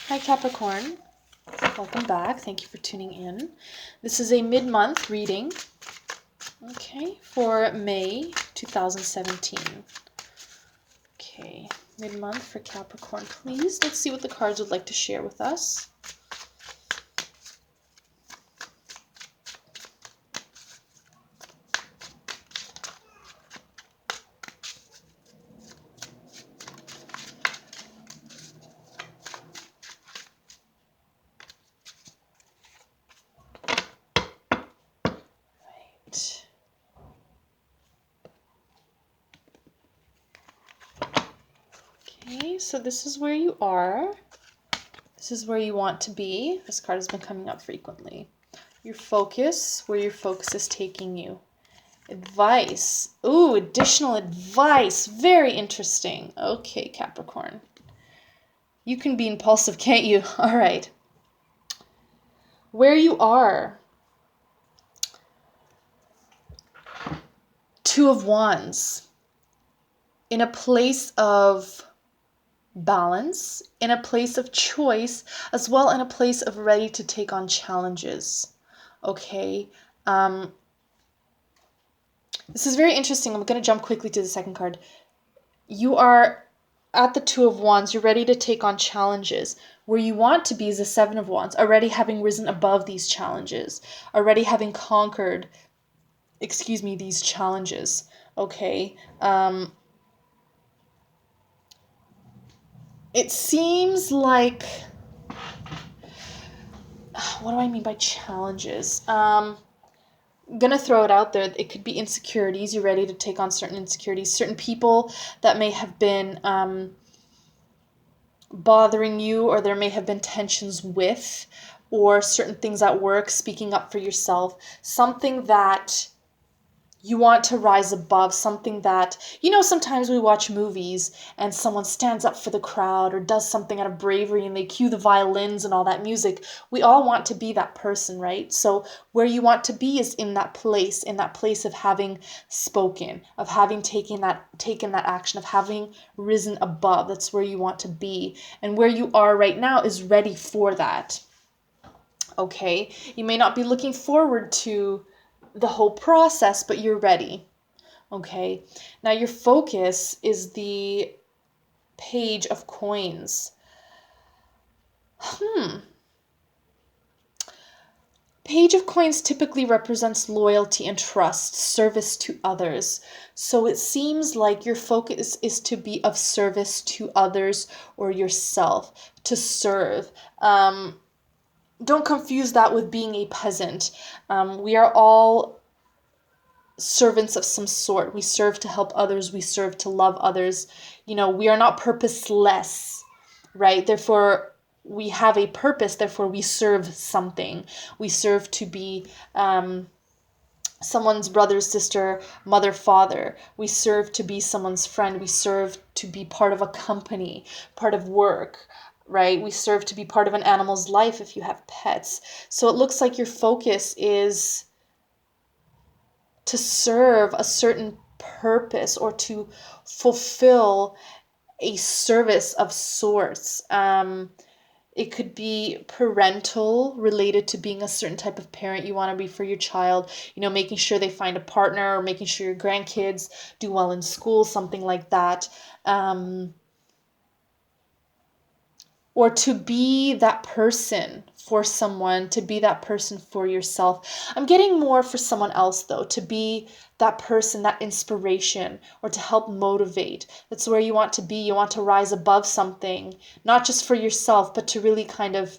Hi Capricorn, welcome back. Thank you for tuning in. This is a mid-month reading, okay, for May 2017. Okay, mid-month for Capricorn, please. Let's see what the cards would like to share with us. Right. Okay, so this is where you are. This is where you want to be. This card has been coming up frequently. Your focus, where your focus is taking you. Advice. Ooh, additional advice. Very interesting. Okay, Capricorn. You can be impulsive, can't you? All right. Where you are. Two of Wands. In a place of balance, in a place of choice, as well in a place of ready to take on challenges. Okay. This is very interesting. I'm going to jump quickly to the second card. You are at the Two of Wands. You're ready to take on challenges. Where you want to be is the Seven of Wands, already having risen above these challenges, already having conquered, these challenges. Okay. It seems like, what do I mean by challenges? Gonna throw it out there. It could be insecurities. You're ready to take on certain insecurities, certain people that may have been bothering you, or there may have been tensions with, or certain things at work, speaking up for yourself, something that you want to rise above, something that, sometimes we watch movies and someone stands up for the crowd or does something out of bravery and they cue the violins and all that music. We all want to be that person, right? So where you want to be is in that place of having spoken, of having taken that action, of having risen above. That's where you want to be. And where you are right now is ready for that. Okay? You may not be looking forward to the whole process, but you're ready. Okay, now your focus is the Page of Coins. Page of Coins typically represents loyalty and trust, service to others. So it seems like your focus is to be of service to others or yourself, to serve. Don't confuse that with being a peasant. We are all servants of some sort. We serve to help others. We serve to love others. We are not purposeless, right? Therefore, we have a purpose. Therefore, we serve something. We serve to be someone's brother, sister, mother, father. We serve to be someone's friend. We serve to be part of a company, part of work, right? We serve to be part of an animal's life if you have pets. So it looks like your focus is to serve a certain purpose or to fulfill a service of sorts. It could be parental, related to being a certain type of parent you want to be for your child, making sure they find a partner, or making sure your grandkids do well in school, something like that. Or to be that person for someone, to be that person for yourself. I'm getting more for someone else, though, to be that person, that inspiration, or to help motivate. That's where you want to be. You want to rise above something, not just for yourself, but to really kind of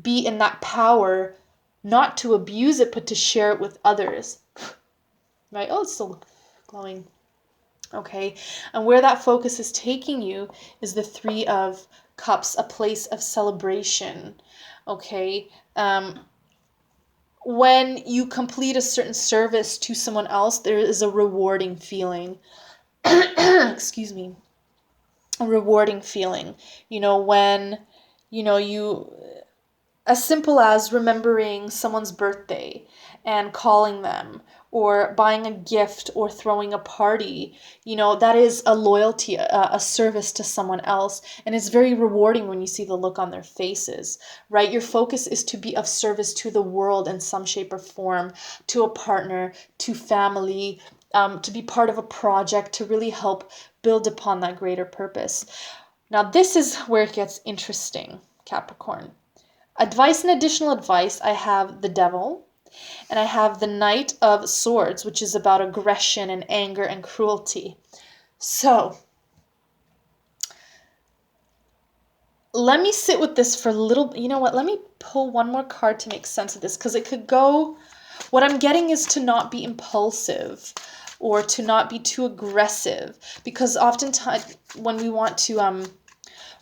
be in that power, not to abuse it, but to share it with others. Right? Oh, it's still glowing. Okay, and where that focus is taking you is the Three of Cups, a place of celebration. Okay, when you complete a certain service to someone else, there is a rewarding feeling. Excuse me. A rewarding feeling. When you as simple as remembering someone's birthday and calling them, or buying a gift or throwing a party. That is a loyalty, a service to someone else. And it's very rewarding when you see the look on their faces, right? Your focus is to be of service to the world in some shape or form, to a partner, to family, to be part of a project, to really help build upon that greater purpose. Now, this is where it gets interesting, Capricorn. Advice and additional advice, I have the Devil, and I have the Knight of Swords, which is about aggression and anger and cruelty. So, let me sit with this for a little. You know what? Let me pull one more card to make sense of this, because it could go. What I'm getting is to not be impulsive or to not be too aggressive, because oftentimes when we want to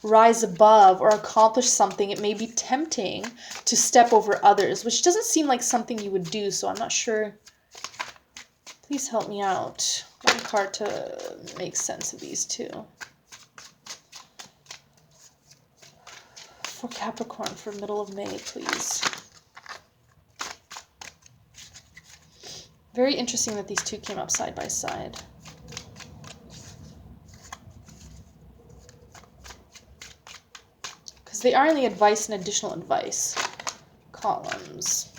rise above or accomplish something, it may be tempting to step over others, which doesn't seem like something you would do. So I'm not sure. Please help me out. One card to make sense of these two. For Capricorn for middle of May, please. Very interesting that these two came up side by side. Because they are in the advice and additional advice columns.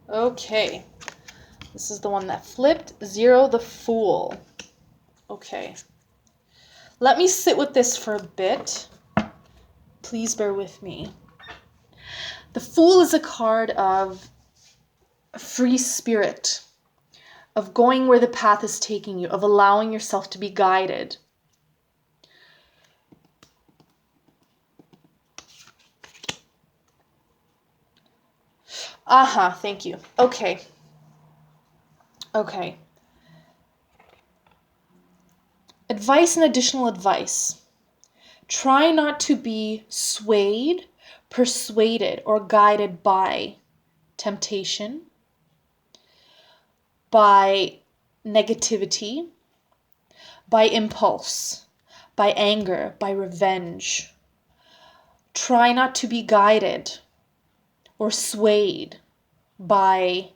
Okay. This is the one that flipped. 0, the Fool. Okay. Let me sit with this for a bit. Please bear with me. The Fool is a card of free spirit, of going where the path is taking you, of allowing yourself to be guided. Thank you. Okay. Advice and additional advice. Try not to be swayed, persuaded, or guided by temptation, by negativity, by impulse, by anger, by revenge. Try not to be guided or swayed by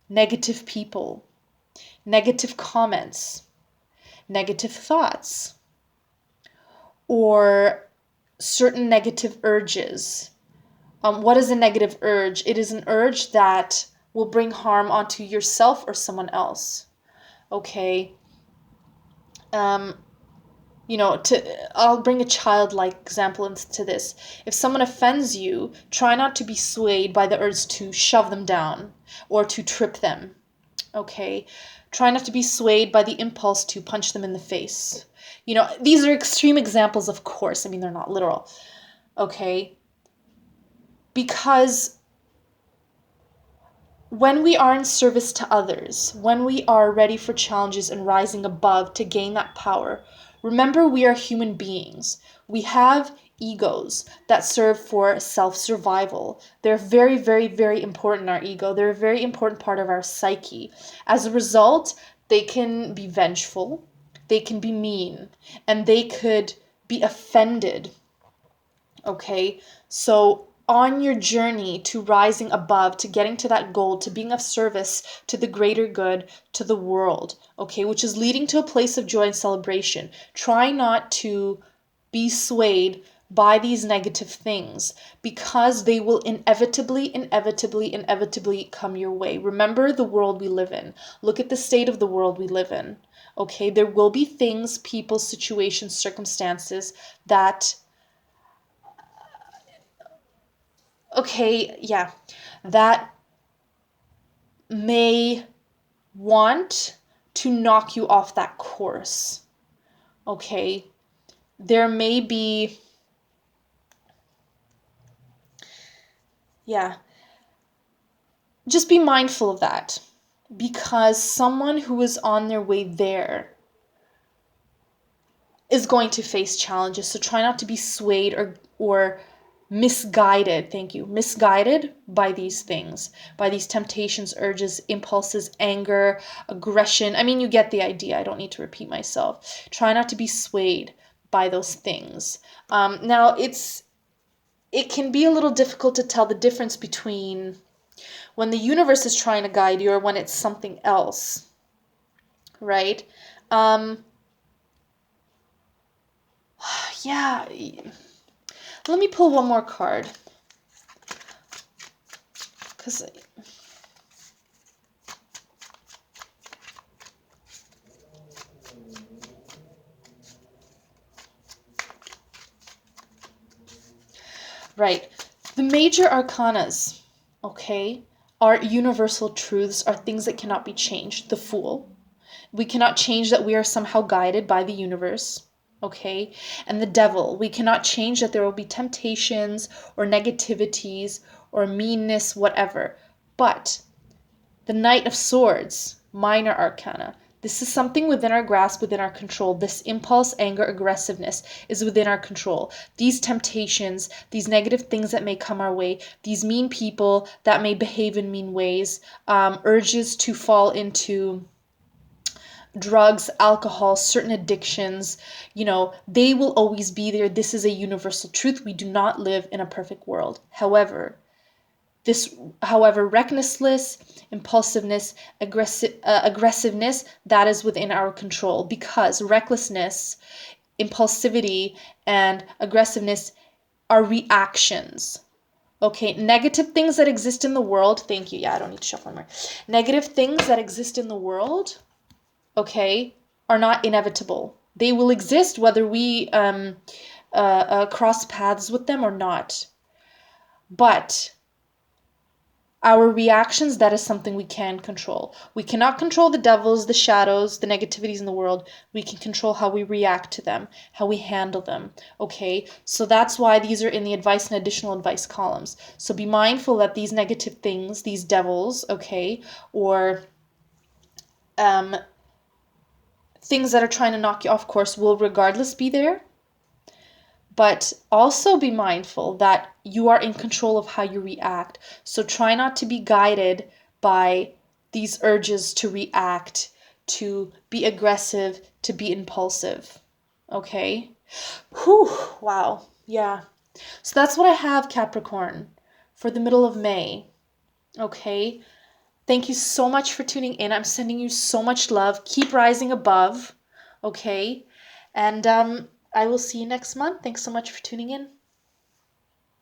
negative people, negative comments, negative thoughts, or certain negative urges. What is a negative urge? It is an urge that will bring harm onto yourself or someone else. Okay. I'll bring a childlike example into this. If someone offends you, try not to be swayed by the urge to shove them down or to trip them. Okay. Try not to be swayed by the impulse to punch them in the face. These are extreme examples, of course. I mean, they're not literal. Okay. Because when we are in service to others, when we are ready for challenges and rising above to gain that power, remember we are human beings. We have egos that serve for self-survival. They're very, very, very important, our ego. They're a very important part of our psyche. As a result, they can be vengeful, they can be mean, and they could be offended. Okay, so on your journey to rising above, to getting to that goal, to being of service to the greater good, to the world, okay, which is leading to a place of joy and celebration, try not to be swayed by these negative things, because they will inevitably come your way. Remember the world we live in. Look at the state of the world we live in. Okay, there will be things, people, situations, circumstances that that may want to knock you off that course. Okay, there may be, just be mindful of that, because someone who is on their way there is going to face challenges. So try not to be swayed or misguided, thank you, misguided by these things, by these temptations, urges, impulses, anger, aggression. I mean, you get the idea. I don't need to repeat myself. Try not to be swayed by those things. Now, it can be a little difficult to tell the difference between when the universe is trying to guide you or when it's something else, right? Um, yeah, let me pull one more card. Because right. The major arcanas, okay, are universal truths, are things that cannot be changed. The Fool. We cannot change that we are somehow guided by the universe, okay? And the Devil. We cannot change that there will be temptations or negativities or meanness, whatever. But the Knight of Swords, minor arcana. This is something within our grasp, within our control. This impulse, anger, aggressiveness is within our control. These temptations, these negative things that may come our way, these mean people that may behave in mean ways, urges to fall into drugs, alcohol, certain addictions, they will always be there. This is a universal truth. We do not live in a perfect world. However, recklessness, impulsiveness, aggressiveness, that is within our control, because recklessness, impulsivity, and aggressiveness are reactions. Okay, negative things that exist in the world. Thank you. Yeah, I don't need to shuffle anymore. Negative things that exist in the world, okay, are not inevitable. They will exist whether we cross paths with them or not. But our reactions, that is something we can control. We cannot control the devils, the shadows, the negativities in the world. We can control how we react to them, how we handle them. Okay, so that's why these are in the advice and additional advice columns. So be mindful that these negative things, these devils, okay, or things that are trying to knock you off course will regardless be there. But also be mindful that you are in control of how you react. So try not to be guided by these urges to react, to be aggressive, to be impulsive. Okay? Whew, wow. Yeah. So that's what I have, Capricorn, for the middle of May. Okay? Thank you so much for tuning in. I'm sending you so much love. Keep rising above. Okay? And I will see you next month. Thanks so much for tuning in.